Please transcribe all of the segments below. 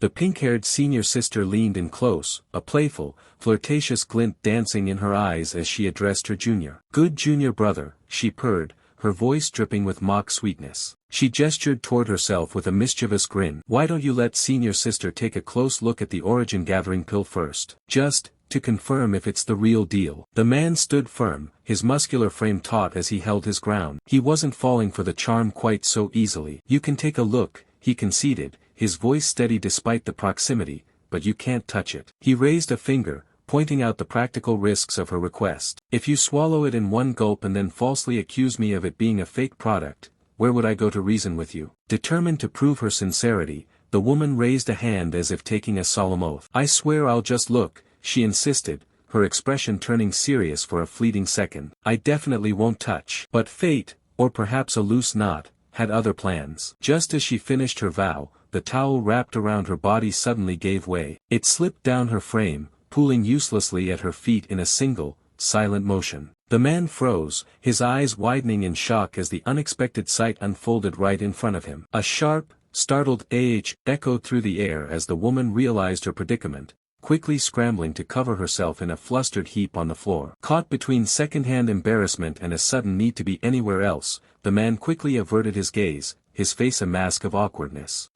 The pink-haired senior sister leaned in close, a playful, flirtatious glint dancing in her eyes as she addressed her junior. "Good junior brother," she purred, her voice dripping with mock sweetness. She gestured toward herself with a mischievous grin. "Why don't you let senior sister take a close look at the origin gathering pill first? Just to confirm if it's the real deal." The man stood firm, his muscular frame taut as he held his ground. He wasn't falling for the charm quite so easily. "You can take a look," he conceded, his voice steady despite the proximity, "but you can't touch it." He raised a finger, pointing out the practical risks of her request. "If you swallow it in one gulp and then falsely accuse me of it being a fake product, where would I go to reason with you?" Determined to prove her sincerity, the woman raised a hand as if taking a solemn oath. "I swear I'll just look," she insisted, her expression turning serious for a fleeting second. "I definitely won't touch." But fate, or perhaps a loose knot, had other plans. Just as she finished her vow, the towel wrapped around her body suddenly gave way. It slipped down her frame, pooling uselessly at her feet in a single, silent motion. The man froze, his eyes widening in shock as the unexpected sight unfolded right in front of him. A sharp, startled "ah" echoed through the air as the woman realized her predicament, quickly scrambling to cover herself in a flustered heap on the floor. Caught between second-hand embarrassment and a sudden need to be anywhere else, the man quickly averted his gaze, his face a mask of awkwardness.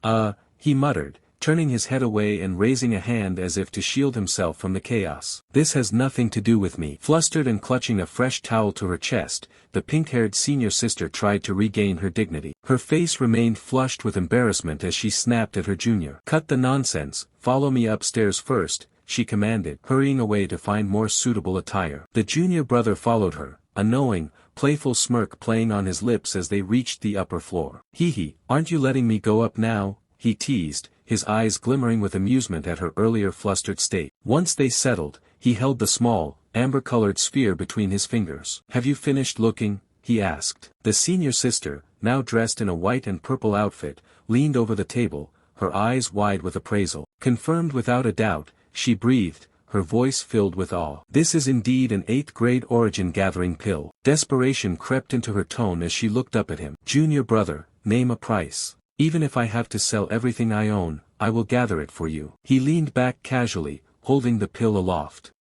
He muttered, turning his head away and raising a hand as if to shield himself from the chaos. "This has nothing to do with me." Flustered and clutching a fresh towel to her chest, the pink-haired senior sister tried to regain her dignity. Her face remained flushed with embarrassment as she snapped at her junior. "Cut the nonsense, follow me upstairs first," she commanded, hurrying away to find more suitable attire. The junior brother followed her, a knowing, playful smirk playing on his lips as they reached the upper floor. "Hee, aren't you letting me go up now?" he teased, his eyes glimmering with amusement at her earlier flustered state. Once they settled, he held the small, amber-colored sphere between his fingers. "Have you finished looking?" he asked. The senior sister, now dressed in a white and purple outfit, leaned over the table, her eyes wide with appraisal. "Confirmed without a doubt," she breathed, her voice filled with awe. "This is indeed an 8th-grade origin-gathering pill." Desperation crept into her tone as she looked up at him. "Junior brother, name a price. Even if I have to sell everything I own, I will gather it for you." He leaned back casually, holding the pill aloft.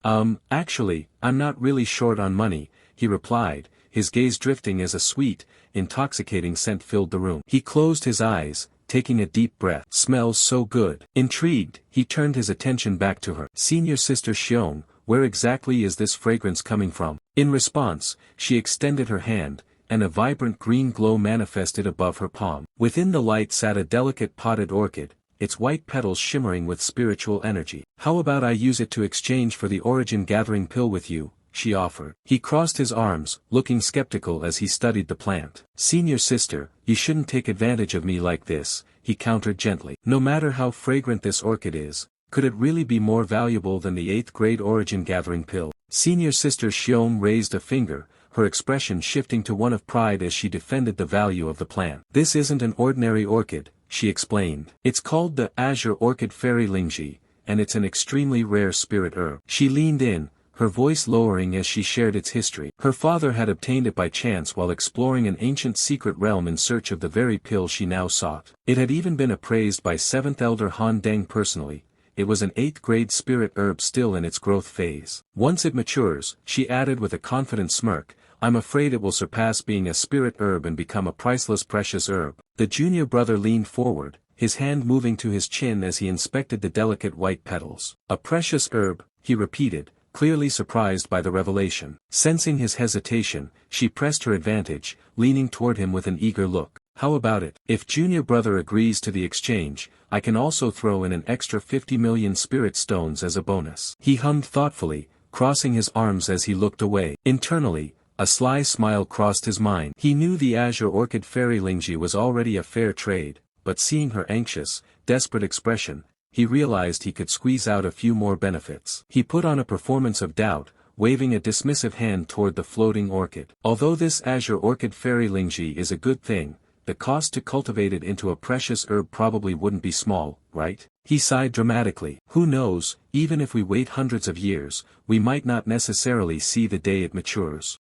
Actually, I'm not really short on money," he replied, his gaze drifting as a sweet, intoxicating scent filled the room. He closed his eyes, taking a deep breath. "Smells so good." Intrigued, he turned his attention back to her. "Senior sister Xiong, where exactly is this fragrance coming from?" In response, she extended her hand, and a vibrant green glow manifested above her palm. Within the light sat a delicate potted orchid, its white petals shimmering with spiritual energy. "How about I use it to exchange for the origin-gathering pill with you?" she offered. He crossed his arms, looking skeptical as he studied the plant. "Senior sister, you shouldn't take advantage of me like this," he countered gently. "No matter how fragrant this orchid is, could it really be more valuable than the 8th-grade origin-gathering pill?" Senior sister Xiong raised a finger, her expression shifting to one of pride as she defended the value of the plant. "This isn't an ordinary orchid," she explained. "It's called the Azure Orchid Fairy Lingji, and it's an extremely rare spirit herb." She leaned in, her voice lowering as she shared its history. Her father had obtained it by chance while exploring an ancient secret realm in search of the very pill she now sought. It had even been appraised by 7th Elder Han Deng personally. It was an 8th-grade spirit herb still in its growth phase. "Once it matures," she added with a confident smirk, "I'm afraid it will surpass being a spirit herb and become a priceless precious herb." The junior brother leaned forward, his hand moving to his chin as he inspected the delicate white petals. "A precious herb," he repeated, clearly surprised by the revelation. Sensing his hesitation, she pressed her advantage, leaning toward him with an eager look. "How about it? If junior brother agrees to the exchange, I can also throw in an extra 50 million spirit stones as a bonus." He hummed thoughtfully, crossing his arms as he looked away. Internally, a sly smile crossed his mind. He knew the Azure Orchid Fairy Lingji was already a fair trade, but seeing her anxious, desperate expression, he realized he could squeeze out a few more benefits. He put on a performance of doubt, waving a dismissive hand toward the floating orchid. "Although this Azure Orchid Fairy Lingji is a good thing, the cost to cultivate it into a precious herb probably wouldn't be small, right?" He sighed dramatically. "Who knows, even if we wait hundreds of years, we might not necessarily see the day it matures."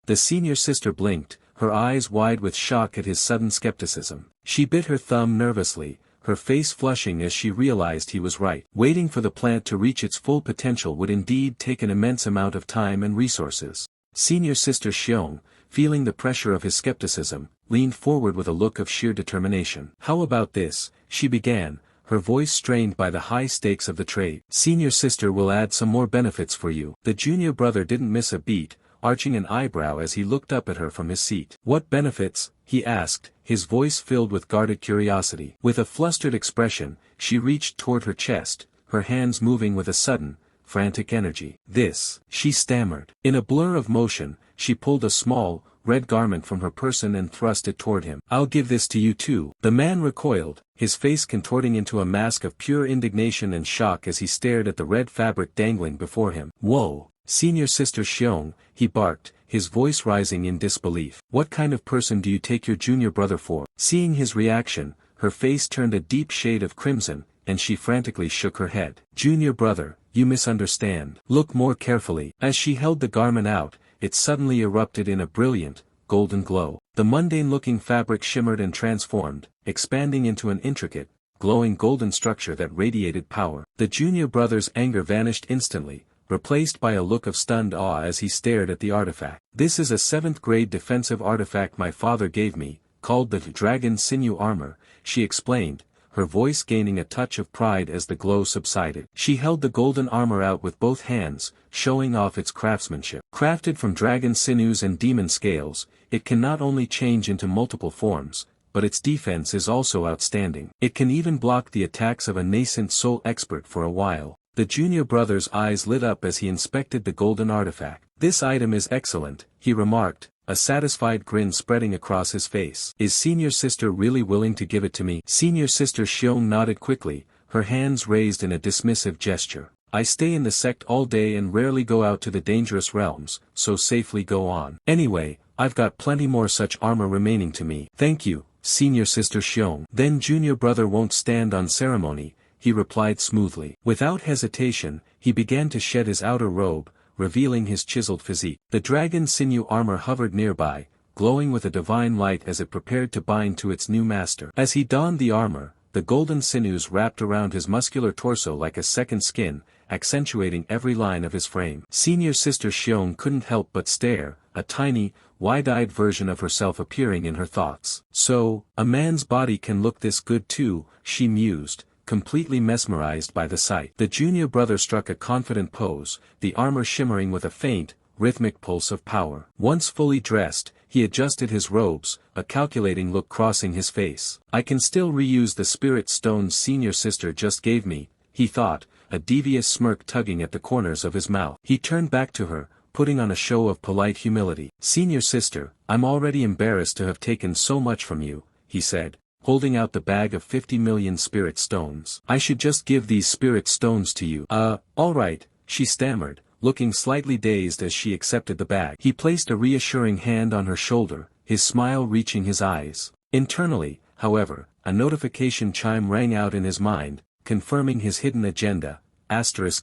The senior sister blinked, her eyes wide with shock at his sudden skepticism. She bit her thumb nervously, her face flushing as she realized he was right. Waiting for the plant to reach its full potential would indeed take an immense amount of time and resources. Senior Sister Xiong, feeling the pressure of his skepticism, leaned forward with a look of sheer determination. "How about this?" she began, her voice strained by the high stakes of the trade. "Senior Sister will add some more benefits for you." The junior brother didn't miss a beat, arching an eyebrow as he looked up at her from his seat. "What benefits?" he asked, his voice filled with guarded curiosity. With a flustered expression, she reached toward her chest, her hands moving with a sudden, frantic energy. "This," she stammered. In a blur of motion, she pulled a small, red garment from her person and thrust it toward him. "I'll give this to you too." The man recoiled, his face contorting into a mask of pure indignation and shock as he stared at the red fabric dangling before him. "Whoa, Senior Sister Xiong," he barked, his voice rising in disbelief. "What kind of person do you take your junior brother for?" Seeing his reaction, her face turned a deep shade of crimson, and she frantically shook her head. "Junior brother, you misunderstand. Look more carefully." As she held the garment out, it suddenly erupted in a brilliant, golden glow. The mundane-looking fabric shimmered and transformed, expanding into an intricate, glowing golden structure that radiated power. The junior brother's anger vanished instantly, replaced by a look of stunned awe as he stared at the artifact. "This is a 7th-grade defensive artifact my father gave me, called the Dragon Sinew Armor," she explained, her voice gaining a touch of pride as the glow subsided. She held the golden armor out with both hands, showing off its craftsmanship. Crafted from dragon sinews and demon scales, it can not only change into multiple forms, but its defense is also outstanding. It can even block the attacks of a nascent soul expert for a while. The junior brother's eyes lit up as he inspected the golden artifact. "This item is excellent," he remarked, a satisfied grin spreading across his face. "Is Senior Sister really willing to give it to me?" Senior Sister Xiong nodded quickly, her hands raised in a dismissive gesture. "I stay in the sect all day and rarely go out to the dangerous realms, so safely go on. Anyway, I've got plenty more such armor remaining to me." "Thank you, Senior Sister Xiong." "Then junior brother won't stand on ceremony," he replied smoothly. Without hesitation, he began to shed his outer robe, revealing his chiseled physique. The dragon sinew armor hovered nearby, glowing with a divine light as it prepared to bind to its new master. As he donned the armor, the golden sinews wrapped around his muscular torso like a second skin, accentuating every line of his frame. Senior Sister Xiong couldn't help but stare, a tiny, wide-eyed version of herself appearing in her thoughts. "So, a man's body can look this good too," she mused, completely mesmerized by the sight. The junior brother struck a confident pose, the armor shimmering with a faint, rhythmic pulse of power. Once fully dressed, he adjusted his robes, a calculating look crossing his face. "I can still reuse the spirit stones Senior Sister just gave me," he thought, a devious smirk tugging at the corners of his mouth. He turned back to her, putting on a show of polite humility. "Senior Sister, I'm already embarrassed to have taken so much from you," he said, holding out the bag of 50 million spirit stones. "I should just give these spirit stones to you." All right," she stammered, looking slightly dazed as she accepted the bag. He placed a reassuring hand on her shoulder, his smile reaching his eyes. Internally, however, a notification chime rang out in his mind, confirming his hidden agenda.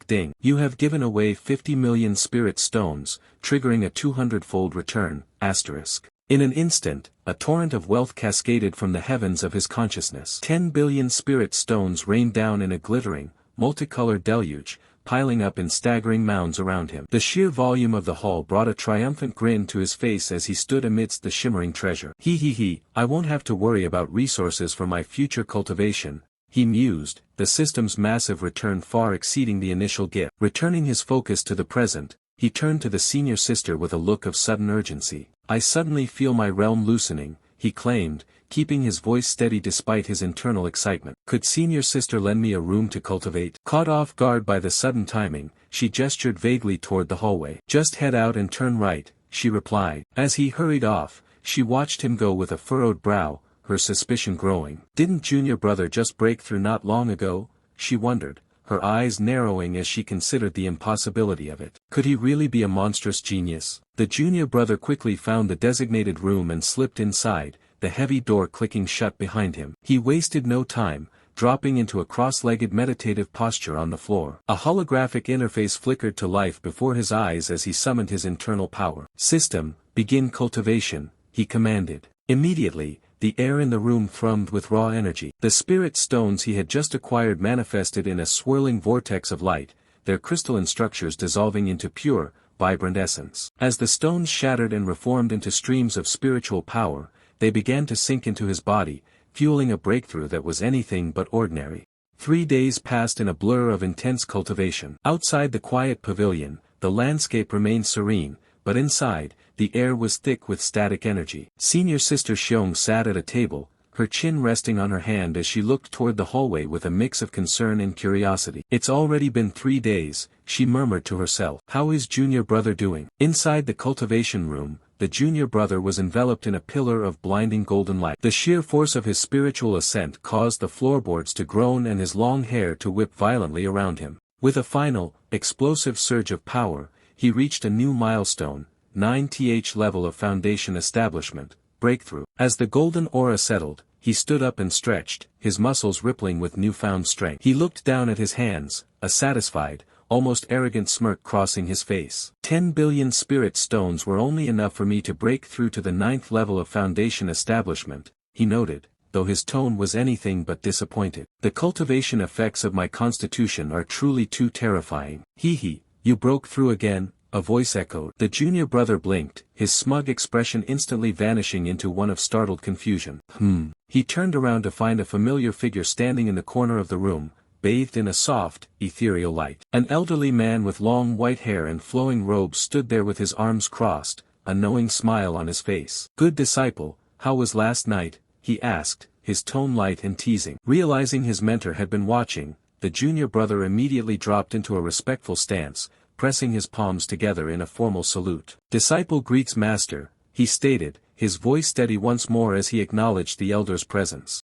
Ding. "You have given away 50 million spirit stones, triggering a 200-fold return. In an instant, a torrent of wealth cascaded from the heavens of his consciousness. 10 billion spirit stones rained down in a glittering, multicolored deluge, piling up in staggering mounds around him. The sheer volume of the haul brought a triumphant grin to his face as he stood amidst the shimmering treasure. I won't have to worry about resources for my future cultivation," he mused, the system's massive return far exceeding the initial gift. Returning his focus to the present, he turned to the senior sister with a look of sudden urgency. "I suddenly feel my realm loosening," he claimed, keeping his voice steady despite his internal excitement. "Could Senior Sister lend me a room to cultivate?" Caught off guard by the sudden timing, she gestured vaguely toward the hallway. "Just head out and turn right," she replied. As he hurried off, she watched him go with a furrowed brow, her suspicion growing. Didn't junior brother just break through not long ago? She wondered, her eyes narrowing as she considered the impossibility of it. Could he really be a monstrous genius? The junior brother quickly found the designated room and slipped inside, the heavy door clicking shut behind him. He wasted no time, dropping into a cross-legged meditative posture on the floor. A holographic interface flickered to life before his eyes as he summoned his internal power. "System, begin cultivation," he commanded. Immediately, the air in the room thrummed with raw energy. The spirit stones he had just acquired manifested in a swirling vortex of light, their crystalline structures dissolving into pure, vibrant essence. As the stones shattered and reformed into streams of spiritual power, they began to sink into his body, fueling a breakthrough that was anything but ordinary. 3 days passed in a blur of intense cultivation. Outside the quiet pavilion, the landscape remained serene, but inside, the air was thick with static energy. Senior Sister Xiong sat at a table, her chin resting on her hand as she looked toward the hallway with a mix of concern and curiosity. It's already been 3 days, she murmured to herself. How is junior brother doing? Inside the cultivation room, the junior brother was enveloped in a pillar of blinding golden light. The sheer force of his spiritual ascent caused the floorboards to groan and his long hair to whip violently around him. With a final, explosive surge of power, he reached a new milestone, 9th level of foundation establishment, breakthrough. As the golden aura settled, he stood up and stretched, his muscles rippling with newfound strength. He looked down at his hands, a satisfied, almost arrogant smirk crossing his face. 10 billion spirit stones were only enough for me to break through to the 9th level of foundation establishment, he noted, though his tone was anything but disappointed. The cultivation effects of my constitution are truly too terrifying. Hee, you broke through again, a voice echoed. The junior brother blinked, his smug expression instantly vanishing into one of startled confusion. He turned around to find a familiar figure standing in the corner of the room, bathed in a soft, ethereal light. An elderly man with long white hair and flowing robes stood there with his arms crossed, a knowing smile on his face. Good disciple, how was last night? He asked, his tone light and teasing. Realizing his mentor had been watching, the junior brother immediately dropped into a respectful stance, pressing his palms together in a formal salute. Disciple greets master, he stated, his voice steady once more as he acknowledged the elder's presence.